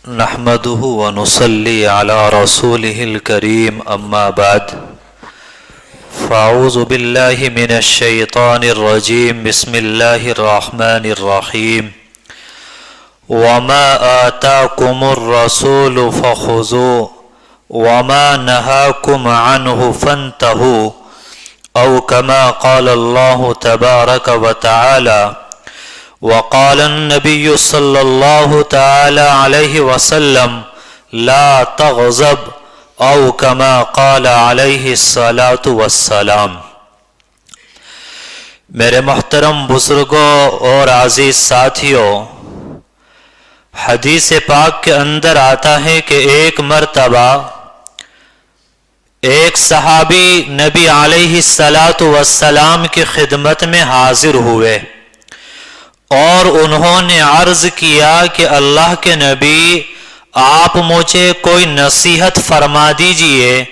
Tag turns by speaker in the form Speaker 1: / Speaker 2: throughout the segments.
Speaker 1: نحمده ونصلي على رسوله الكريم أما بعد فأعوذ بالله من الشيطان الرجيم بسم الله الرحمن الرحيم وما آتاكم الرسول فخذوه وما نهاكم عنه فانتهوا أو كما قال الله تبارك وتعالى وقال النبي صلى الله تعالى عليه وسلم لا تغضب او كما قال عليه الصلاة والسلام۔ میرے محترم بزرگوں اور عزیز ساتھیوں، حدیث پاک کے اندر آتا ہے کہ ایک مرتبہ ایک صحابی نبی علیہ الصلاة والسلام کی خدمت میں حاضر ہوئے اور انہوں نے عرض کیا کہ اللہ کے نبی، آپ مجھے کوئی نصیحت فرما دیجئے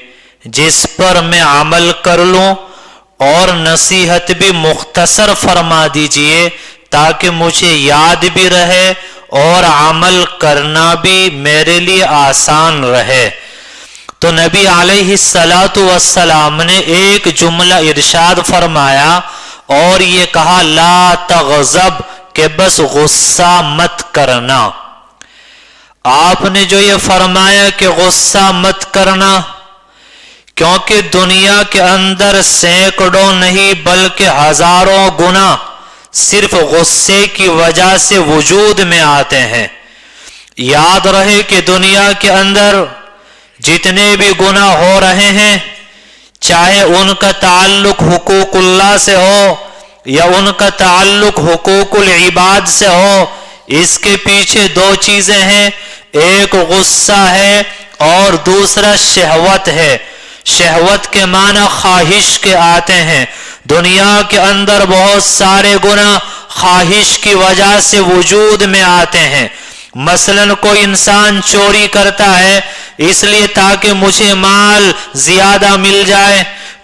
Speaker 1: جس پر میں عمل کر لوں، اور نصیحت بھی مختصر فرما دیجئے تاکہ مجھے یاد بھی رہے اور عمل کرنا بھی میرے لیے آسان رہے۔ تو نبی علیہ الصلاۃ والسلام نے ایک جملہ ارشاد فرمایا اور یہ کہا لا تغضب، کہ بس غصہ مت کرنا۔ آپ نے جو یہ فرمایا کہ غصہ مت کرنا، کیونکہ دنیا کے اندر سینکڑوں نہیں بلکہ ہزاروں گناہ صرف غصے کی وجہ سے وجود میں آتے ہیں۔ یاد رہے کہ دنیا کے اندر جتنے بھی گناہ ہو رہے ہیں، چاہے ان کا تعلق حقوق اللہ سے ہو یا ان کا تعلق حقوق العباد سے ہو، اس کے پیچھے دو چیزیں ہیں، ایک غصہ ہے اور دوسرا شہوت ہے۔ شہوت کے معنی خواہش کے آتے ہیں۔ دنیا کے اندر بہت سارے گناہ خواہش کی وجہ سے وجود میں آتے ہیں۔ مثلا کوئی انسان چوری کرتا ہے اس لیے تاکہ مجھے مال زیادہ مل جائے،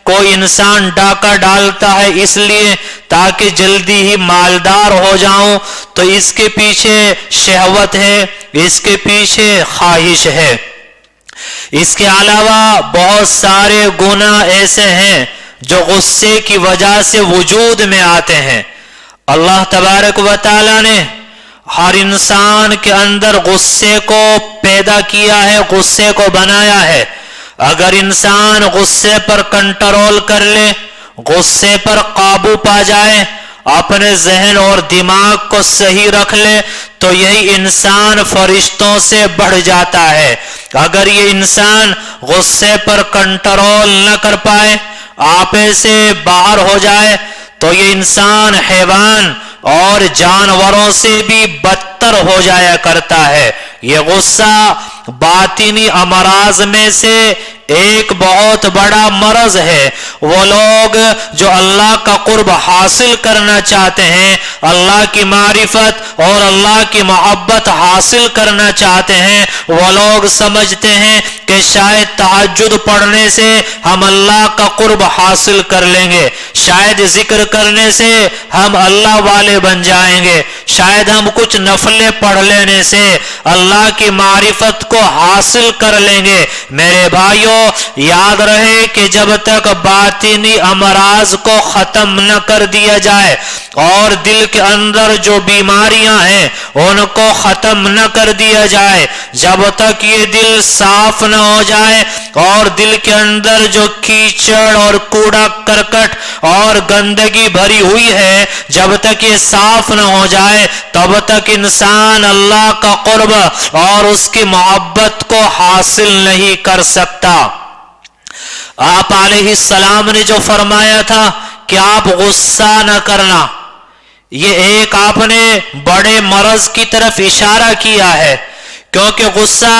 Speaker 1: کوئی انسان ڈاکہ ڈالتا ہے اس لیے تاکہ جلدی ہی مالدار ہو جاؤں، تو اس کے پیچھے شہوت ہے، اس کے پیچھے خواہش ہے۔ اس کے علاوہ بہت سارے گناہ ایسے ہیں جو غصے کی وجہ سے وجود میں آتے ہیں۔ اللہ تبارک و تعالی نے ہر انسان کے اندر غصے کو پیدا کیا ہے، غصے کو بنایا ہے۔ اگر انسان غصے پر کنٹرول کر لے، غصے پر قابو پا جائے، اپنے ذہن اور دماغ کو صحیح رکھ لے، تو یہی انسان فرشتوں سے بڑھ جاتا ہے۔ اگر یہ انسان غصے پر کنٹرول نہ کر پائے، آپے سے باہر ہو جائے، تو یہ انسان حیوان اور جانوروں سے بھی بدتر ہو جایا کرتا ہے۔ یہ غصہ باطنی امراض میں سے ایک بہت بڑا مرض ہے۔ وہ لوگ جو اللہ کا قرب حاصل کرنا چاہتے ہیں، اللہ کی معرفت اور اللہ کی محبت حاصل کرنا چاہتے ہیں، وہ لوگ سمجھتے ہیں کہ شاید تہجد پڑھنے سے ہم اللہ کا قرب حاصل کر لیں گے، شاید ذکر کرنے سے ہم اللہ والے بن جائیں گے، شاید ہم کچھ نفلیں پڑھ لینے سے اللہ کی معرفت کو حاصل کر لیں گے۔ میرے بھائیوں، یاد رہے کہ جب تک باطنی امراض کو ختم نہ کر دیا جائے اور دل کے اندر جو بیماریاں ہیں ان کو ختم نہ کر دیا جائے، جب تک یہ دل صاف نہ ہو جائے اور دل کے اندر جو کیچڑ اور کوڑا کرکٹ اور گندگی بھری ہوئی ہے، جب تک یہ صاف نہ ہو جائے، تب تک انسان اللہ کا قرب اور اس کی محبت کو حاصل نہیں کر سکتا۔ آپ علیہ السلام نے جو فرمایا تھا کہ آپ غصہ نہ کرنا، یہ ایک آپ نے بڑے مرض کی طرف اشارہ کیا ہے، کیونکہ غصہ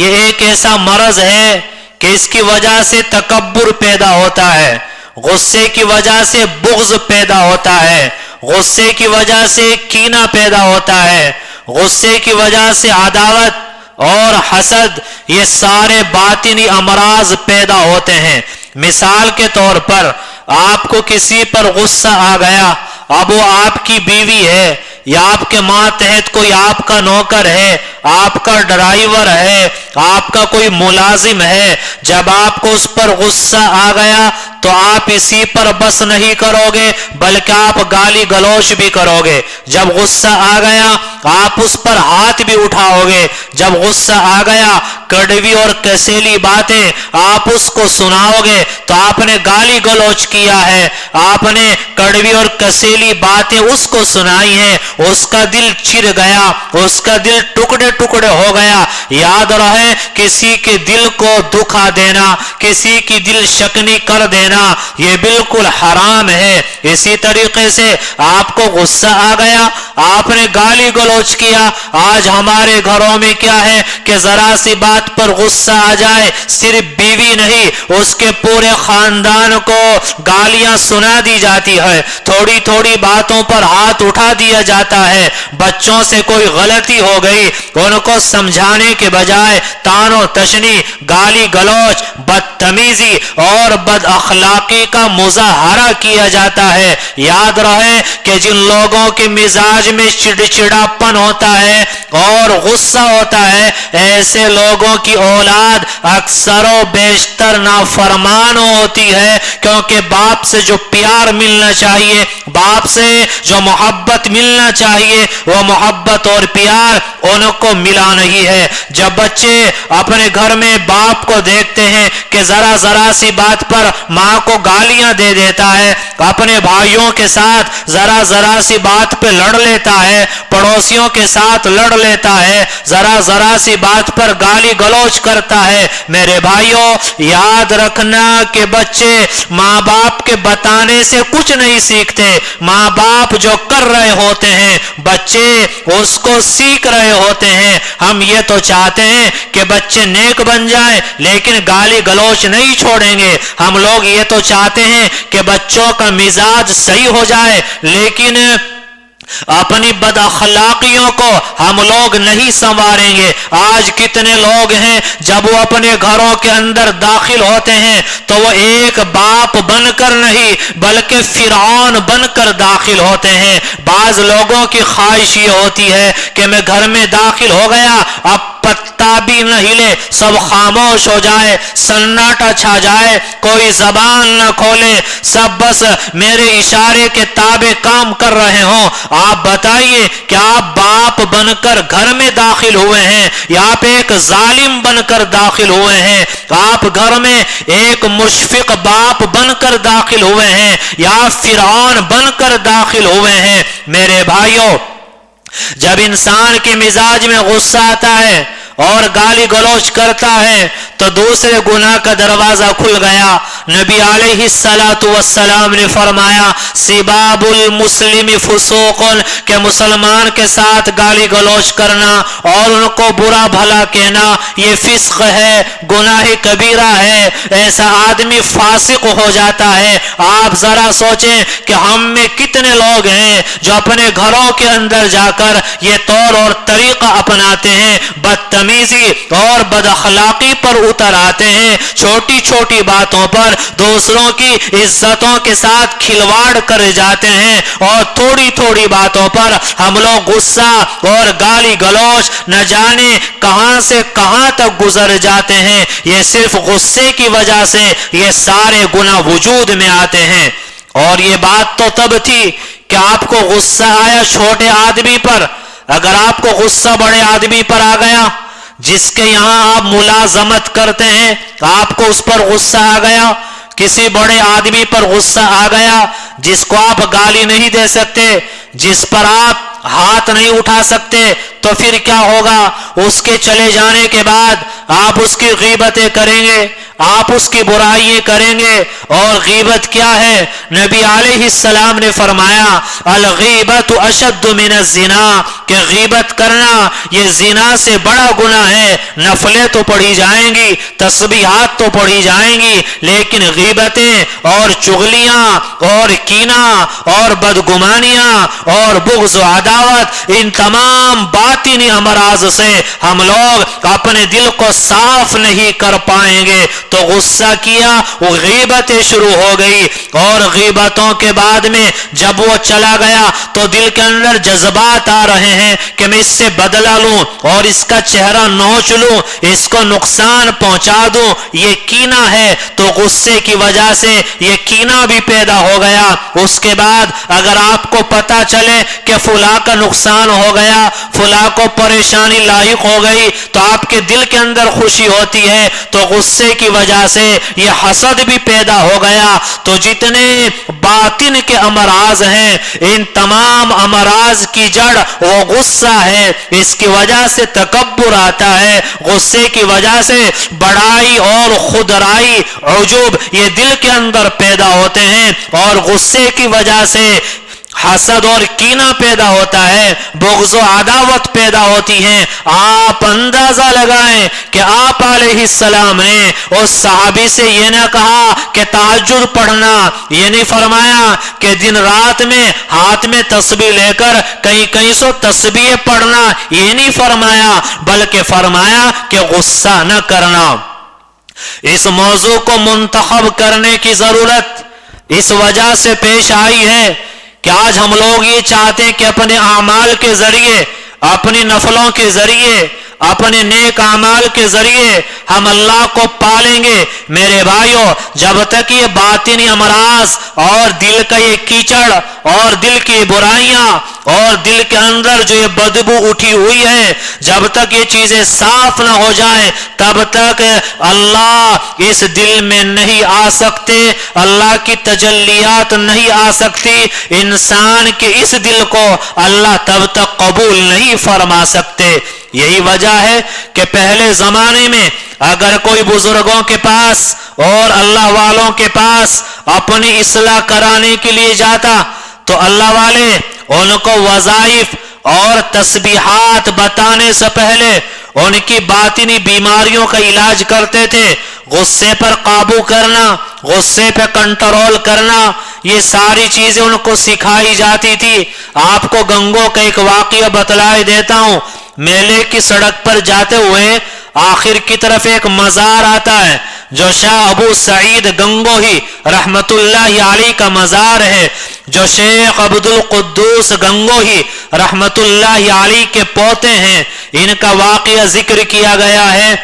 Speaker 1: یہ ایک ایسا مرض ہے کہ اس کی وجہ سے تکبر پیدا ہوتا ہے، غصے کی وجہ سے بغض پیدا ہوتا ہے، غصے کی وجہ سے کینہ پیدا ہوتا ہے، غصے کی وجہ سے عداوت اور حسد، یہ سارے باطنی امراض پیدا ہوتے ہیں۔ مثال کے طور پر آپ کو کسی پر غصہ آ گیا، اب وہ آپ کی بیوی ہے یا آپ کے ماتحت کوئی آپ کا نوکر ہے، آپ کا ڈرائیور ہے، آپ کا کوئی ملازم ہے، جب آپ کو اس پر غصہ آ گیا تو آپ اسی پر بس نہیں کرو گے بلکہ آپ گالی گلوچ بھی کرو گے۔ جب غصہ آ گیا آپ اس پر ہاتھ بھی اٹھاؤ گے۔ جب غصہ آ گیا کڑوی اور کسیلی باتیں آپ اس کو سناؤ گے تو آپ نے گالی گلوچ کیا ہے، آپ نے کڑوی اور کسیلی باتیں اس کو سنائی ہیں، اس کا دل چر گیا، اس کا دل ٹکڑے ٹکڑے ہو گیا۔ یاد رہے کسی کے دل کو دکھا دینا، کسی کی دل شکنی کر دینا یہ بالکل حرام ہے۔ اسی طریقے سے آپ کو غصہ آ گیا، آپ نے گالی گلوچ کیا۔ آج ہمارے گھروں میں کیا ہے کہ ذرا سی بات پر غصہ آ جائے صرف بیوی نہیں اس کے پورے خاندان کو گالیاں سنا دی جاتی ہے، تھوڑی تھوڑی باتوں پر ہاتھ اٹھا دیا جاتا ہے۔ بچوں سے کوئی غلطی ہو گئی ان کو سمجھانے کے بجائے تان و تشنی، گالی گلوچ، بدتمیزی اور بد اخلاقی کا مظاہرہ کیا جاتا ہے۔ یاد رہے کہ جن لوگوں کے مزاج میں چڑچڑاپن ہوتا ہے اور غصہ ہوتا ہے ایسے لوگوں کی اولاد اکثر و بیشتر نافرمان ہوتی ہے، کیونکہ باپ سے جو پیار ملنا چاہیے، باپ سے جو محبت ملنا چاہیے وہ محبت اور پیار ان کو ملا نہیں ہے۔ جب بچے اپنے گھر میں باپ کو دیکھتے ہیں کہ ذرا ذرا سی بات پر ماں کو گالیاں دے دیتا ہے، اپنے بھائیوں کے ساتھ ذرا ذرا سی بات پہ لڑ لیتا ہے، پڑوسیوں کے ساتھ لڑ لیتا ہے، ذرا ذرا سی بات پر گالی گلوچ کرتا ہے، میرے بھائیوں یاد رکھنا کہ بچے ماں باپ کے بتانے سے کچھ نہیں سیکھتے، ماں باپ جو کر رہے ہوتے ہیں بچے اس کو سیکھ رہے ہوتے ہیں۔ ہم یہ تو چاہتے ہیں کہ بچے نیک بن جائیں لیکن گالی گلوچ نہیں چھوڑیں گے۔ ہم لوگ یہ تو چاہتے ہیں کہ بچوں کا مزاج صحیح ہو جائے لیکن اپنی بد اخلاقیوں کو ہم لوگ نہیں سنواریں گے۔ آج کتنے لوگ ہیں جب وہ اپنے گھروں کے اندر داخل ہوتے ہیں تو وہ ایک باپ بن کر نہیں بلکہ فرعون بن کر داخل ہوتے ہیں۔ بعض لوگوں کی خواہش یہ ہوتی ہے کہ میں گھر میں داخل ہو گیا اب پتا بھی نہ ہلے، سب خاموش ہو جائے، سناٹا چھا جائے، کوئی زبان نہ کھولے، سب بس میرے اشارے کے تابع کام کر رہے ہوں۔ آپ بتائیے کہ آپ باپ بن کر گھر میں داخل ہوئے ہیں یا آپ ایک ظالم بن کر داخل ہوئے ہیں؟ آپ گھر میں ایک مشفق باپ بن کر داخل ہوئے ہیں یا فرعون بن کر داخل ہوئے ہیں؟ میرے بھائیوں جب انسان کے مزاج میں غصہ آتا ہے اور گالی گلوچ کرتا ہے تو دوسرے گناہ کا دروازہ کھل گیا۔ نبی علیہ السلام نے فرمایا سباب المسلم فسوق، کہ مسلمان کے ساتھ گالی گلوچ کرنا اور ان کو برا بھلا کہنا یہ فسق ہے، گناہ کبیرہ ہے، ایسا آدمی فاسق ہو جاتا ہے۔ آپ ذرا سوچیں کہ ہم میں کتنے لوگ ہیں جو اپنے گھروں کے اندر جا کر یہ طور اور طریقہ اپناتے ہیں، بدتمیزی اور بد اخلاقی پر اتر آتے ہیں، چھوٹی چھوٹی باتوں پر دوسروں کی عزتوں کے ساتھ کھلواڑ کر جاتے ہیں اور تھوڑی تھوڑی باتوں پر ہم لوگ غصہ اور گالی گلوچ نہ جانے کہاں سے کہاں تک گزر جاتے ہیں۔ یہ صرف غصے کی وجہ سے یہ سارے گناہ وجود میں آتے ہیں۔ اور یہ بات تو تب تھی کہ آپ کو غصہ آیا چھوٹے آدمی پر، اگر آپ کو غصہ بڑے آدمی پر آ گیا جس کے یہاں آپ ملازمت کرتے ہیں آپ کو اس پر غصہ آ گیا، کسی بڑے آدمی پر غصہ آ گیا جس کو آپ گالی نہیں دے سکتے، جس پر آپ ہاتھ نہیں اٹھا سکتے، تو پھر کیا ہوگا؟ اس کے چلے جانے کے بعد آپ اس کی غیبتیں کریں گے، آپ اس کی برائیاں کریں گے۔ اور غیبت کیا ہے؟ نبی علیہ السلام نے فرمایا الغیبت اشد من الزنا، کہ غیبت کرنا یہ زنا سے بڑا گناہ ہے، نفلیں تو پڑھی جائیں گی، تسبیحات تو پڑھی جائیں گی، لیکن غیبتیں اور چغلیاں اور کینہ اور بدگمانیاں اور بغض و عداوت، ان تمام باطنی امراض سے ہم لوگ اپنے دل کو صاف نہیں کر پائیں گے۔ تو غصہ کیا، وہ غیبتیں شروع ہو گئی، اور غیبتوں کے بعد میں جب وہ چلا گیا تو دل کے اندر جذبات آ رہے ہیں کہ میں اس سے بدلہ لوں اور اس کا چہرہ نوچ لوں، اس کو نقصان پہنچا دوں، یہ کینہ ہے۔ تو غصے کی وجہ سے یہ کینہ بھی پیدا ہو گیا۔ اس کے بعد اگر آپ کو پتا چلے کہ فلاں کا نقصان ہو گیا، فلاں کو پریشانی لاحق ہو گئی، تو آپ کے دل کے اندر خوشی ہوتی ہے، تو غصے کی وجہ سے یہ حسد بھی پیدا ہو گیا۔ تو جتنے باطن کے امراض ہیں، ان تمام امراض کی جڑ وہ غصہ ہے۔ اس کی وجہ سے تکبر آتا ہے، غصے کی وجہ سے بڑائی اور خودرائی، عجب، یہ دل کے اندر پیدا ہوتے ہیں، اور غصے کی وجہ سے حسد اور کینہ پیدا ہوتا ہے، بغض و عداوت پیدا ہوتی ہیں۔ آپ اندازہ لگائیں کہ آپ علیہ السلام نے اس صحابی سے یہ نہ کہا کہ تہجد پڑھنا، یہ نہیں فرمایا کہ دن رات میں ہاتھ میں تسبیح لے کر کئی سو تسبیح پڑھنا، یہ نہیں فرمایا، بلکہ فرمایا کہ غصہ نہ کرنا۔ اس موضوع کو منتخب کرنے کی ضرورت اس وجہ سے پیش آئی ہے کہ آج ہم لوگ یہ چاہتے ہیں کہ اپنے اعمال کے ذریعے، اپنی نفلوں کے ذریعے، اپنے نیک اعمال کے ذریعے ہم اللہ کو پالیں گے۔ میرے بھائیوں، جب تک یہ باطنی امراض اور دل کا یہ کیچڑ اور دل کی برائیاں اور دل کے اندر جو یہ بدبو اٹھی ہوئی ہے، جب تک یہ چیزیں صاف نہ ہو جائیں، تب تک اللہ اس دل میں نہیں آ سکتے، اللہ کی تجلیات نہیں آ سکتی، انسان کے اس دل کو اللہ تب تک قبول نہیں فرما سکتے۔ یہی وجہ ہے کہ پہلے زمانے میں اگر کوئی بزرگوں کے پاس اور اللہ والوں کے پاس اپنی اصلاح کرانے کے لیے جاتا تو اللہ والے ان کو وظائف اور تسبیحات بتانے سے پہلے ان کی باطنی بیماریوں کا علاج کرتے تھے۔ غصے پر قابو کرنا، غصے پہ کنٹرول کرنا، یہ ساری چیزیں ان کو سکھائی جاتی تھی۔ آپ کو گنگو کا ایک واقعہ بتلائی دیتا ہوں۔ میلے کی سڑک پر جاتے ہوئے آخر کی طرف ایک مزار آتا ہے جو شاہ ابو سعید گنگوہی رحمت اللہ علیہ کا مزار ہے، جو شیخ عبد القدوس گنگوہی رحمت اللہ علیہ کے پوتے ہیں۔ ان کا واقعہ ذکر کیا گیا ہے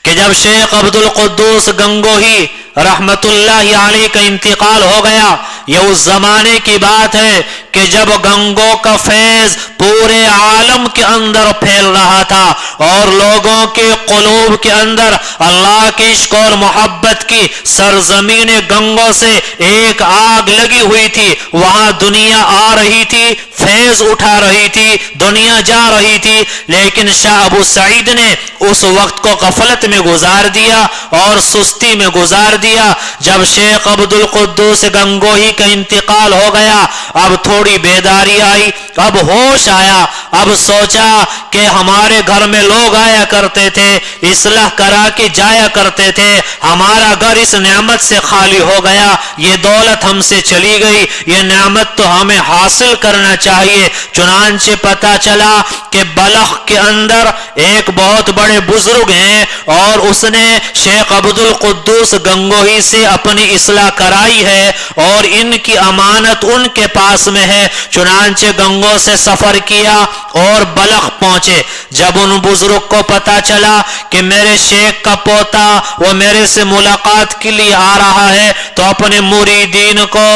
Speaker 1: کہ جب شیخ عبد القدوس گنگوہی رحمت اللہ علیہ کا انتقال ہو گیا، یہ اس زمانے کی بات ہے کہ جب گنگو کا فیض پورے عالم کے اندر پھیل رہا تھا اور لوگوں کے قلوب کے اندر اللہ کے عشق اور محبت کی سرزمین گنگو سے ایک آگ لگی ہوئی تھی۔ وہاں دنیا آ رہی تھی، فیض اٹھا رہی تھی، دنیا جا رہی تھی، لیکن شاہ ابو سعید نے اس وقت کو غفلت میں گزار دیا اور سستی میں گزار دیا۔ جب شیخ عبد القدوس گنگوہی کا انتقال ہو گیا، اب تھوڑی بیداری آئی، اب ہوش آیا، اب سوچا کہ ہمارے گھر میں لوگ آیا کرتے تھے، اصلاح کرا کے جایا کرتے تھے، ہمارا گھر اس نعمت سے خالی ہو گیا، یہ دولت ہم سے چلی گئی، یہ نعمت تو ہمیں حاصل کرنا چاہیے۔ چنانچہ پتہ چلا کہ بلخ کے اندر ایک بہت بڑے بزرگ ہیں اور اس نے شیخ عبد القدوس گنگوہی سے اپنی اصلاح کرائی ہے اور ان کی امانت ان کے پاس میں ہے۔ چنانچہ گنگو سے سفر کیا اور بلخ پہنچے۔ جب ان بزرگ کو پتا چلا کہ میرے شیخ کا پوتا وہ میرے سے ملاقات کے لیے آ رہا ہے، تو اپنے مریدین کو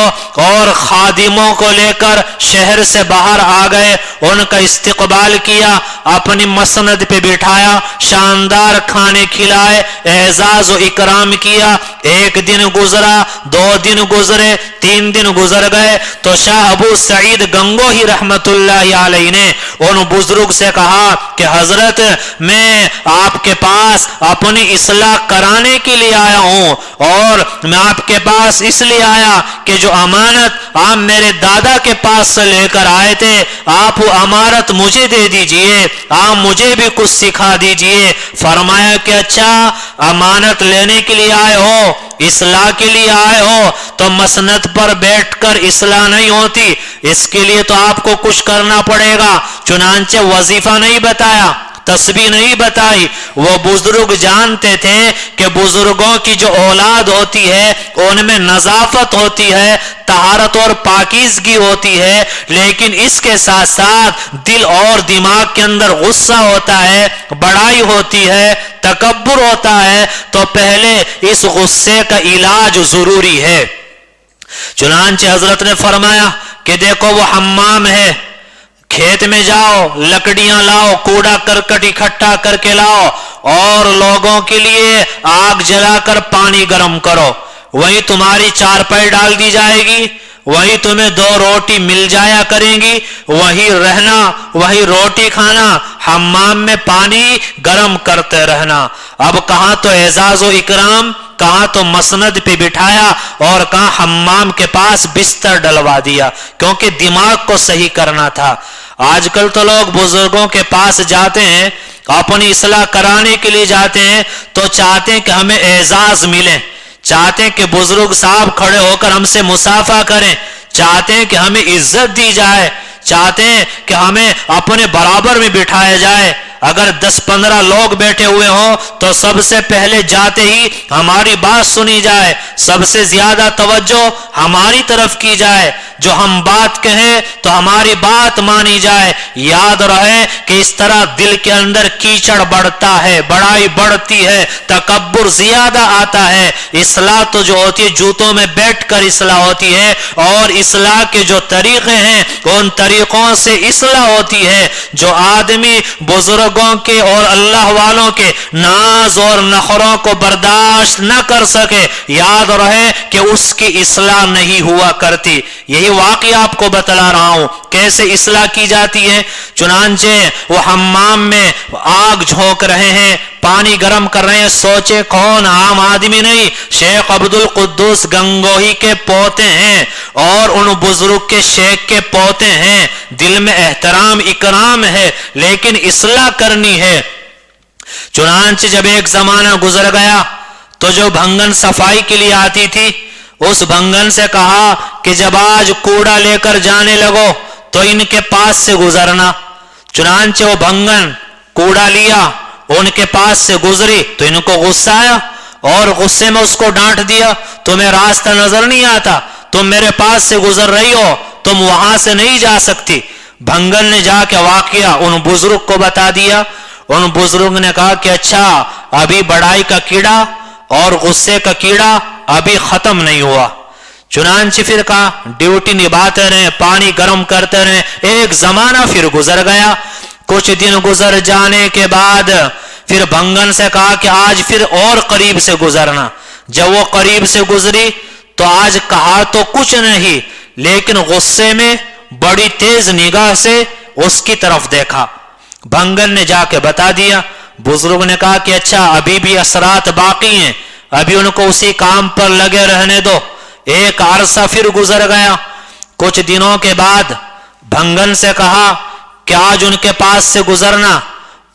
Speaker 1: اور خادموں کو لے کر شہر سے باہر آ گئے، ان کا استقبال کیا، اپنی مسند پہ بٹھایا، شاندار کھانے کھلائے، اعزاز و اکرام کیا۔ एक दिन गुजरा, 2 दिन गुजरे, 3 दिन गुजर गए तो शाह अबू सईद गंगोही रहमतुल्लाहि अलैहि ने उन बुजुर्ग से कहा कि हजरत मैं आपके पास अपनी इस्लाह कराने के लिए आया हूं और मैं आपके पास इसलिए आया कि जो अमानत आप मेरे दादा के पास से लेकर आए थे आप वो अमानत मुझे दे दीजिए, आप मुझे भी कुछ सिखा दीजिए। फरमाया कि अच्छा अमानत लेने के लिए आए हो, इस्लाह के लिए आए हो तो मसनद पर बैठकर इस्लाह नहीं होती, इसके लिए तो आपको कुछ करना पड़ेगा। चुनांचे वजीफा नहीं बताया, तस्बीह नहीं बताई। वो बुजुर्ग जानते थे कि बुजुर्गों की जो औलाद होती है उनमें नजाफत होती है, तहारत और पाकीज़गी होती है, लेकिन इसके साथ साथ दिल और दिमाग के अंदर गुस्सा होता है, बड़ाई होती है, तकब्बुर होता है, तो पहले इस गुस्से का इलाज जरूरी है। चुनांचे हजरत ने फरमाया कि देखो वो हम्माम है, खेत में जाओ, लकड़ियां लाओ, कूड़ा करकट इकट्ठा करके लाओ और लोगों के लिए आग जलाकर पानी गर्म करो, वही तुम्हारी चारपाई डाल दी जाएगी, वही तुम्हें 2 रोटी मिल जाया करेंगी, वही रहना, वही रोटी खाना, हम्माम में पानी गर्म करते रहना। अब कहां तो एजाज व इकराम, कहां तो मसनद पे बिठाया और कहां हम्माम के पास बिस्तर डलवा दिया, क्योंकि दिमाग को सही करना था। आजकल तो लोग बुजुर्गों के पास जाते हैं, अपनी इस्लाह कराने के लिए जाते हैं तो चाहते हैं कि हमें एजाज मिले, चाहते हैं कि बुजुर्ग साहब खड़े होकर हमसे मुसाफा करें, चाहते हैं कि हमें इज्जत दी जाए, चाहते हैं कि हमें अपने बराबर में बिठाया जाए। अगर 10-15 लोग बैठे हुए हों तो सबसे पहले जाते ही हमारी बात सुनी जाए, सबसे ज्यादा तवज्जो हमारी तरफ की जाए, जो हम बात कहें तो हमारी बात मानी जाए। याद रहे कि इस तरह दिल के अंदर कीचड़ बढ़ता है, बड़ाई बढ़ती है, तकब्बुर ज्यादा आता है। इस्लाह तो जो होती है जूतों में बैठकर इस्लाह होती है, और इस्लाह के जो तरीके हैं उन तरीकों से इस्लाह होती है। जो आदमी बुजुर्गों के और अल्लाह वालों के नाज और नखरों को बर्दाश्त न कर सके, याद रहे कि उसकी इस्लाह नहीं हुआ करती। यही वाकई आपको बतला रहा हूं कैसे इस्लाह की जाती है। चुनांचे वो हम्माम में आग झोंक रहे हैं, पानी गर्म कर रहे हैं, सोचे कौन, आम आदमी नहीं, शेख अब्दुल कुद्दूस गंगोही के पोते हैं और उन बुजुर्ग के शेख के पोते हैं। दिल में एहतराम इकराम है, लेकिन इस्लाह करनी है। चुनांचे जब एक जमाना गुजर गया तो जो भंगन सफाई के लिए आती थी उस भंगन से कहा कि जब आज कूड़ा लेकर जाने लगो तो इनके पास से गुजरना। चुनांचे वो भंगन कूड़ा लिया, उनके पास से गुजरी तो इनको गुस्सा आया और गुस्से में उसको डांट दिया, तुम्हें रास्ता नजर नहीं आता, तुम मेरे पास से गुजर रही हो, तुम वहां से नहीं जा सकती। भंगन ने जाके वाकया उन बुजुर्ग को बता दिया। उन बुजुर्ग ने कहा कि अच्छा अभी बड़ाई का कीड़ा और गुस्से का कीड़ा अभी खत्म नहीं हुआ। चुनांचे फिर कहा ड्यूटी निभाते रहे, पानी गर्म करते रहे। एक जमाना फिर गुजर गया। कुछ दिन गुजर जाने के बाद फिर भंगन से कहा कि आज फिर और करीब से गुजरना। जब वो करीब से गुजरी तो आज कहा तो कुछ नहीं, लेकिन गुस्से में बड़ी तेज निगाह से उसकी तरफ देखा। भंगन ने जाके बता दिया। बुजुर्ग ने कहा कि अच्छा अभी भी असरात बाकी हैं, अभी उनको उसी काम पर लगे रहने दो। एक अरसा फिर गुजर गया। कुछ दिनों के बाद भंगन से कहा कि आज उनके पास से गुजरना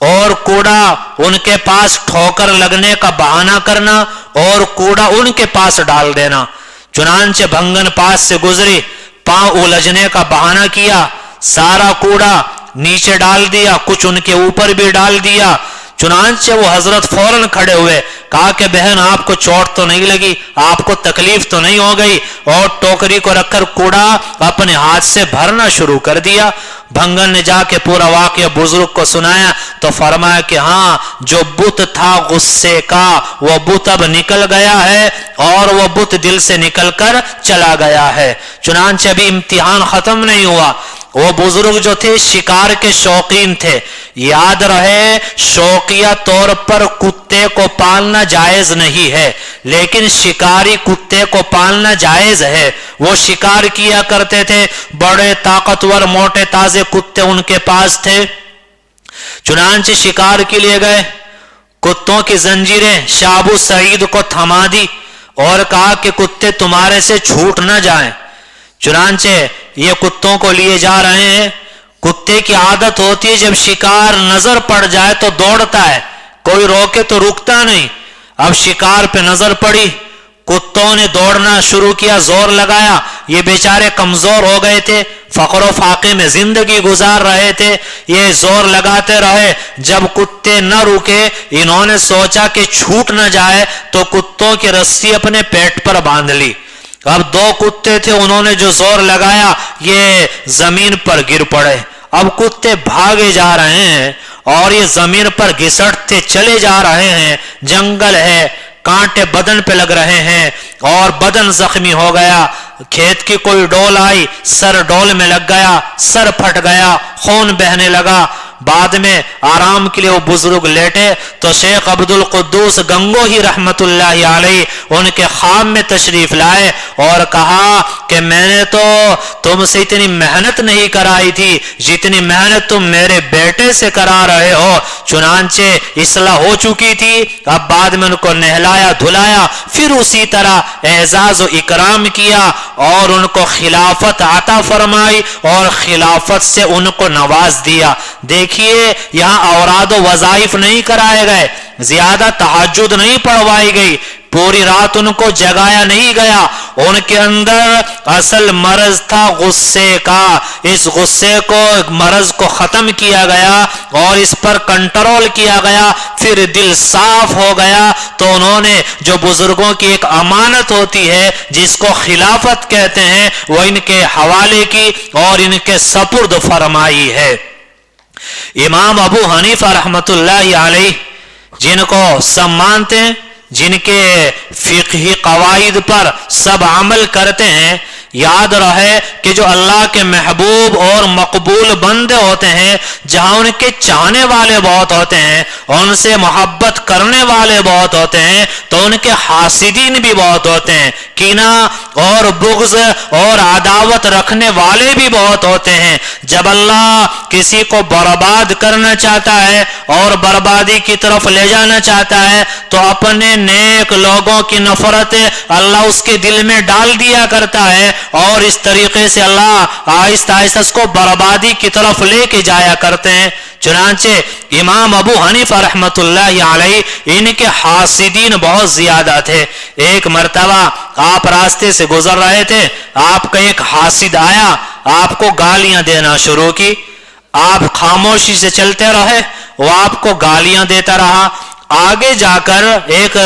Speaker 1: और कूड़ा उनके पास ठोकर लगने का बहाना करना और कूड़ा उनके पास डाल देना। चुनांचे भंगन पास से गुजरी, पांव उलझने का बहाना किया, सारा कूड़ा नीचे डाल दिया, कुछ उनके ऊपर भी डाल दिया। चुनांचे वो हजरत फौरन खड़े हुए, कहा कि बहन आपको चोट तो नहीं लगी, आपको तकलीफ तो नहीं हो गई, और टोकरी को रखकर कूड़ा अपने हाथ से भरना शुरू कर दिया। भंगन ने जाके पूरा वाकया बुजुर्ग को सुनाया तो फरमाया कि हाँ, जो बुत था गुस्से का वो बुत अब निकल गया है और वो बुत दिल से निकलकर चला गया है। चुनांचे अभी इम्तिहान खत्म नहीं हुआ। वो बुजुर्ग जो थे शिकार के शौकीन थे। याद रहे, शौकिया तौर पर कुत्ते को पालना जायज नहीं है, लेकिन शिकारी कुत्ते को पालना जायज है। वो शिकार किया करते थे, बड़े ताकतवर मोटे ताजे कुत्ते उनके पास थे। चुनांचे शिकार के लिए गए, कुत्तों की जंजीरें शाबू सईद को थमा दी और कहा कि कुत्ते तुम्हारे से छूट न जाएं। चुनांचे ये कुत्तों को लिए जा रहे हैं। कुत्ते की आदत होती है जब शिकार नजर पड़ जाए तो दौड़ता है, कोई रोके तो रुकता नहीं। अब शिकार पे नजर पड़ी, कुत्तों ने दौड़ना शुरू किया, जोर लगाया। ये बेचारे कमजोर हो गए थे, फकरो फाके में जिंदगी गुजार रहे थे, ये जोर लगाते रहे। जब कुत्ते न रुके, इन्होंने सोचा कि छूट न जाए तो कुत्तों की रस्सी अपने पेट पर बांध ली। अब दो कुत्ते थे, उन्होंने जो जोर लगाया ये जमीन पर गिर पड़े। अब कुत्ते भागे जा रहे हैं और ये जमीन पर घिसटते चले जा रहे हैं। जंगल है, कांटे बदन पे लग रहे हैं और बदन जख्मी हो गया। खेत की कोई डोल आई, सर डोल में लग गया, सर फट गया, खून बहने लगा। बाद में आराम के लिए वो बुजुर्ग लेटे तो शेख अब्दुल कुद्दूस गंगोही रहमतुल्लाहि अलैहि उनके ख्वाब में तशरीफ लाए और कहा कि मैंने तो तुमसे इतनी मेहनत नहीं कराई थी जितनी मेहनत तुम मेरे बेटे से करा रहे हो। चुनांचे इस्लाह हो चुकी थी। अब बाद में उनको नहलाया धुलाया, फिर उसी तरह एजाज व इकराम किया और उनको खिलाफत अता फरमाई और खिलाफत से उनको नवाज दिया। देखिए, यहां औराद वज़ाइफ नहीं कराए गए, ज्यादा तहज्जुद नहीं पढ़वाई गई, पूरी रात उनको जगाया नहीं गया। उनके अंदर असल मर्ज था गुस्से का। इस गुस्से को, मर्ज को खत्म किया गया और इस पर कंट्रोल किया गया, फिर दिल साफ हो गया। तो उन्होंने जो बुजुर्गों की एक अमानत होती है जिसको खिलाफत कहते हैं, वो इनके हवाले की और इनके सपुर्द फरमाई है। इमाम अबू हनीफा रहमतुल्लाहि अलैहि जिनको सब मानते हैं, जिनके फिक़ही कवाइद पर सब अमल करते हैं, याद रहे कि जो अल्लाह के महबूब और मकबूल बंदे होते हैं, जहां उनके चाहने वाले बहुत होते हैं, उनसे मोहब्बत करने वाले बहुत होते हैं, तो उनके हासिदीन भी बहुत होते हैं। कीना और बुग़्ज़ और अदावत रखने वाले भी बहुत होते हैं। जब अल्लाह किसी को बर्बाद करना चाहता है और बर्बादी की तरफ ले जाना चाहता है तो अपने नेक लोगों की नफरत अल्लाह उसके दिल में डाल दिया करता है और इस तरीके से अल्लाह आहिस्ता आहिस्ता उसको बर्बादी की तरफ लेके जाया करते हैं। चुनांचे इमाम अबू हनीफा रहमतुल्लाहि अलैहि इनके हासिदीन बहुत ज्यादा थे। एक मर्तबा आप रास्ते से गुजर रहे थे, आपका एक हासिद आया, आपको गालियां देना शुरू की। आप खामोशी से चलते रहे, वो आपको गालियां देता रहा। आगे जाकर एक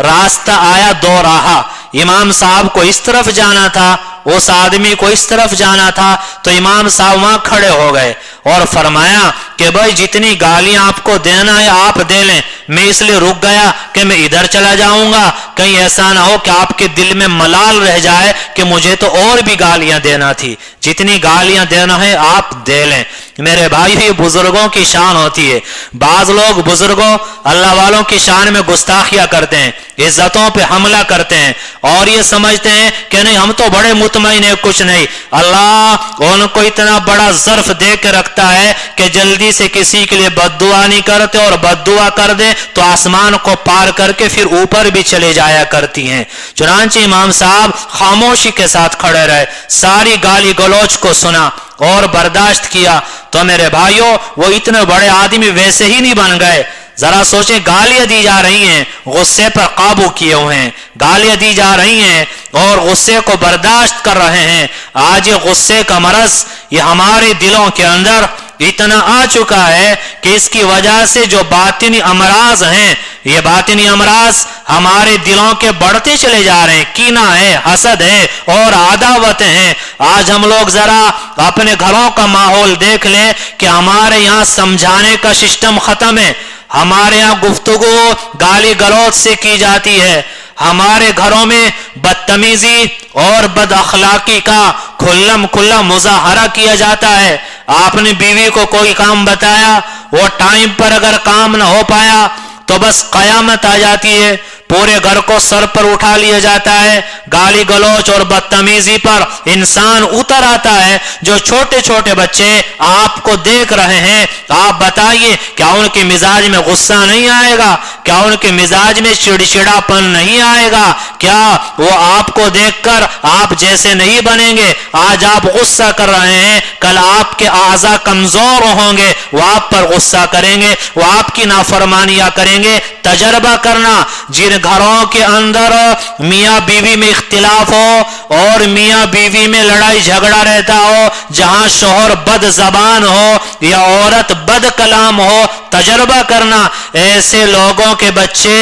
Speaker 1: रास्ता आया, दो राह। इमाम साहब को इस तरफ जाना था, उस आदमी को इस तरफ जाना था, तो इमाम साहब वहां खड़े हो गए और फरमाया कि भाई जितनी गालियां आपको देना है आप दे लें, मैं इसलिए रुक गया कि मैं इधर चला जाऊंगा, कहीं ऐसा ना हो कि आपके दिल में मलाल रह जाए कि मुझे तो और भी गालियां देना थी। जितनी गालियां देना है आप दे लें। मेरे भाई, ये बुजुर्गों की शान होती है। बाज लोग बुजुर्गों, अल्लाह वालों की शान में गुस्ताखियां करते हैं, इज्जतों पे हमला करते हैं और ये समझते हैं कि नहीं हम तो बड़े मुतमईन है, कुछ नहीं। अल्लाह उनको इतना बड़ा ज़र्फ दे के रखता है कि जल्दी से किसी के लिए बद्दुआ नहीं करते, और बद्दुआ कर दे तो आसमान को पार करके फिर ऊपर भी चले जाया करती हैं। चुनांचे इमाम साहब खामोशी के साथ खड़े रहे, सारी गाली गलौज को सुना और बर्दाश्त किया। तो मेरे भाइयों, वो इतने बड़े आदमी वैसे ही नहीं बन गए। जरा सोचें, गालियां दी जा रही हैं, गुस्से पर काबू किए हुए हैं, गालियां दी जा रही हैं और गुस्से को बर्दाश्त कर रहे हैं। आज ये गुस्से का मरज ये हमारे दिलों के अंदर इतना आ चुका है कि इसकी वजह से जो बातिनी अमराज हैं, ये बातिनी अमराज हमारे दिलों के बढ़ते चले जा रहे हैं। कीना है, हसद है और आदावत हैं। आज हम लोग जरा अपने घरों का माहौल देख लें कि हमारे यहाँ समझाने का सिस्टम खत्म है, हमारे यहाँ गुफ्तगू गाली गलौज से की जाती है, हमारे घरों में बदतमीजी और बद अखलाकी का खुल्लम खुल्ला मुजाहरा किया जाता है। आपने बीवी को कोई काम बताया, वो टाइम पर अगर काम ना हो पाया तो बस कयामत आ जाती है, पूरे घर को सर पर उठा लिया जाता है, गाली गलौच और बदतमीजी पर इंसान उतर आता है। जो छोटे छोटे बच्चे आपको देख रहे हैं, आप बताइए क्या उनके मिजाज में गुस्सा नहीं आएगा? क्या उनके मिजाज में चिड़चिड़ापन नहीं आएगा? क्या वो आपको देखकर आप जैसे नहीं बनेंगे? आज आप गुस्सा कर रहे हैं, कल आपके आज़ा कमजोर होंगे, वो आप पर गुस्सा करेंगे, वो आपकी नाफरमानियां करेंगे। तजर्बा करना, जिन घरों के अंदर मियाँ बीवी में इख्तिलाफ हो और मियाँ बीवी में लड़ाई झगड़ा रहता हो, जहां शोहर बद जबान हो या औरत बद कलाम हो, तजर्बा करना ऐसे लोगों के बच्चे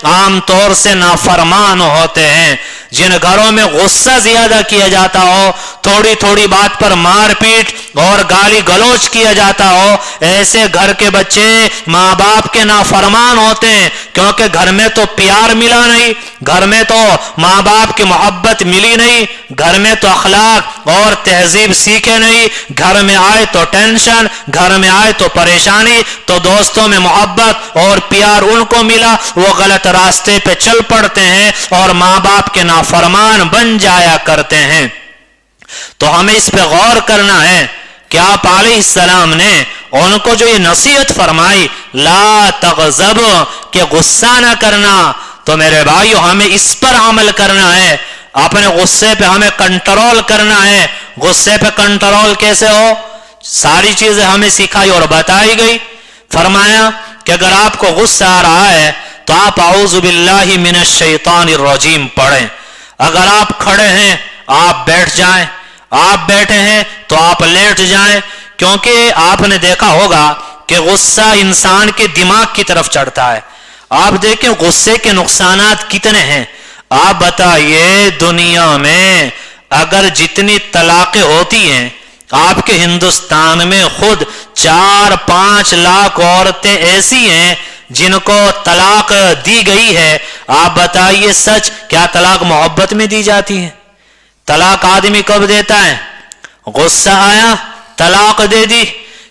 Speaker 1: आमतौर से नाफरमान होते हैं। जिन घरों में गुस्सा ज्यादा किया जाता हो, थोड़ी थोड़ी बात पर मारपीट और गाली गलौच किया जाता हो, ऐसे घर के बच्चे माँ बाप के नाफरमान होते हैं, क्योंकि घर में तो प्यार मिला नहीं, घर में तो माँ बाप की मोहब्बत मिली नहीं, घर में तो अखलाक और तहजीब सीखे नहीं, घर में आए तो टेंशन, घर में आए तो परेशानी। तो दोस्तों में मोहब्बत और प्यार उनको मिला, वो गलत रास्ते पे चल पड़ते हैं और माँ बाप के नाफरमान बन जाया करते हैं। तो हमें इस पे गौर करना है कि आप अलैहिस्सलाम ने उनको जो ये नसीहत फरमाई, ला तग़ज़ब, कि गुस्सा ना करना, तो मेरे भाइयों हमें इस पर अमल करना है। अपने गुस्से पे हमें कंट्रोल करना है। गुस्से पे कंट्रोल कैसे हो? सारी चीजें हमें सिखाई और बताई गई। फरमाया कि अगर आपको गुस्सा आ रहा है तो आप औज़ु बिल्लाहि मिनश शैतानिर रजीम पढ़ें। अगर आप खड़े हैं आप बैठ जाएं, आप बैठे हैं तो आप लेट जाएं, क्योंकि आपने देखा होगा कि गुस्सा इंसान के दिमाग की तरफ चढ़ता है। आप देखें गुस्से के नुकसानात कितने हैं। आप बताइए, दुनिया में अगर जितनी तलाकें होती हैं, आपके हिंदुस्तान में खुद 4-5 लाख औरतें ऐसी हैं जिनको तलाक दी गई है। आप बताइए सच, क्या तलाक मोहब्बत में दी जाती है? तलाक आदमी कब देता है? गुस्सा आया, तलाक दे दी।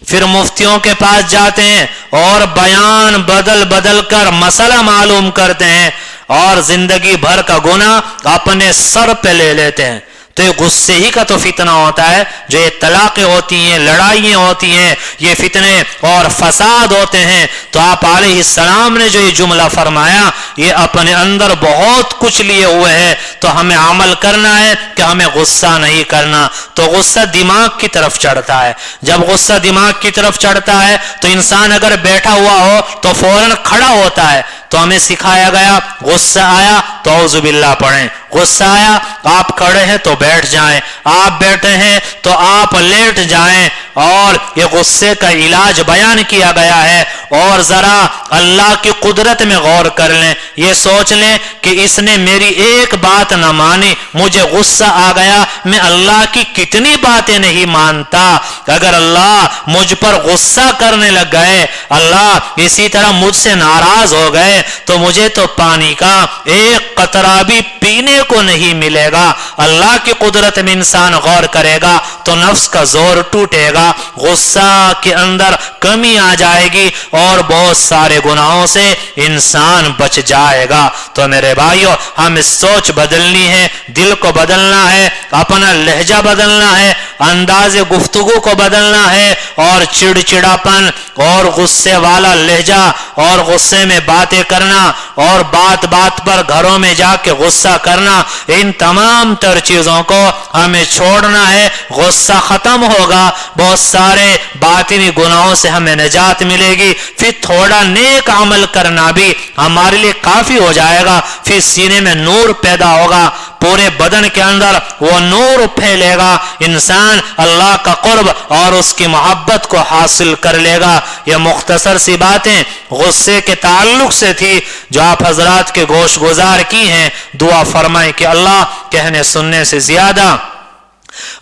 Speaker 1: फिर मुफ्तियों के पास जाते हैं और बयान बदल बदल कर मसला मालूम करते हैं और जिंदगी भर का गुनाह अपने सर पे ले लेते हैं। तो ये गुस्से ही का तो फितना होता है। जो ये तलाक़ें होती हैं, लड़ाइयाँ होती हैं, ये फितने और फसाद होते हैं। तो आप अलैहिस्सलाम ने जो ये जुमला फरमाया, ये अपने अंदर बहुत कुछ लिए हुए है। तो हमें अमल करना है कि हमें गुस्सा नहीं करना। तो गुस्सा दिमाग की तरफ चढ़ता है। जब गुस्सा दिमाग की तरफ चढ़ता है तो इंसान अगर बैठा हुआ हो तो फौरन खड़ा होता है। तो हमें सिखाया गया, गुस्सा आया तो औज़ु बिल्लाह पढ़ें, गुस्सा आया आप खड़े हैं तो बैठ जाएं, आप बैठे हैं तो आप लेट जाएं। और ये गुस्से का इलाज बयान किया गया है। और जरा अल्लाह की कुदरत में गौर कर लें, ये सोच लें कि इसने मेरी एक बात ना मानी, मुझे गुस्सा आ गया, मैं अल्लाह की कितनी बातें नहीं मानता। अगर अल्लाह मुझ पर गुस्सा करने लग गए, अल्लाह इसी तरह मुझसे नाराज हो गए, तो मुझे तो पानी का एक कतरा भी पीने को नहीं मिलेगा। अल्लाह की कुदरत में इंसान गौर करेगा तो नफ्स का जोर टूटेगा, गुस्सा के अंदर कमी आ जाएगी और बहुत सारे गुनाहों से इंसान बच जाएगा। तो मेरे भाइयों, हमें सोच बदलनी है, दिल को बदलना है, अपना लहजा बदलना है, अंदाज़े गुफ्तगू को बदलना है और चिड़चिड़ापन और गुस्से वाला लहजा और गुस्से में बातें करना और बात बात पर घरों में जाके गुस्सा करना, इन तमाम तर चीजों को हमें छोड़ना है। गुस्सा खत्म होगा, बहुत सारे बातिनी गुनाहों से हमें निजात मिलेगी, फिर थोड़ा नेक अमल करना भी हमारे लिए काफी हो जाएगा। फिर सीने में नूर पैदा होगा, पूरे बदन के अंदर वो नूर फैलेगा, इंसान अल्लाह का कुर्ब और उसकी मोहब्बत को हासिल कर लेगा। ये मुख्तसर सी बातें गुस्से के ताल्लुक से थी जो आप हजरात के गोश गुजार की हैं। दुआ फरमाएं कि अल्लाह कहने सुनने से ज्यादा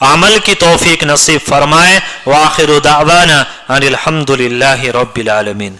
Speaker 1: अमल की तौफीक नसीब फरमाए। व आखिरु दावाना अनिल हम्दुलिल्लाहि रब्बिल आलमीन।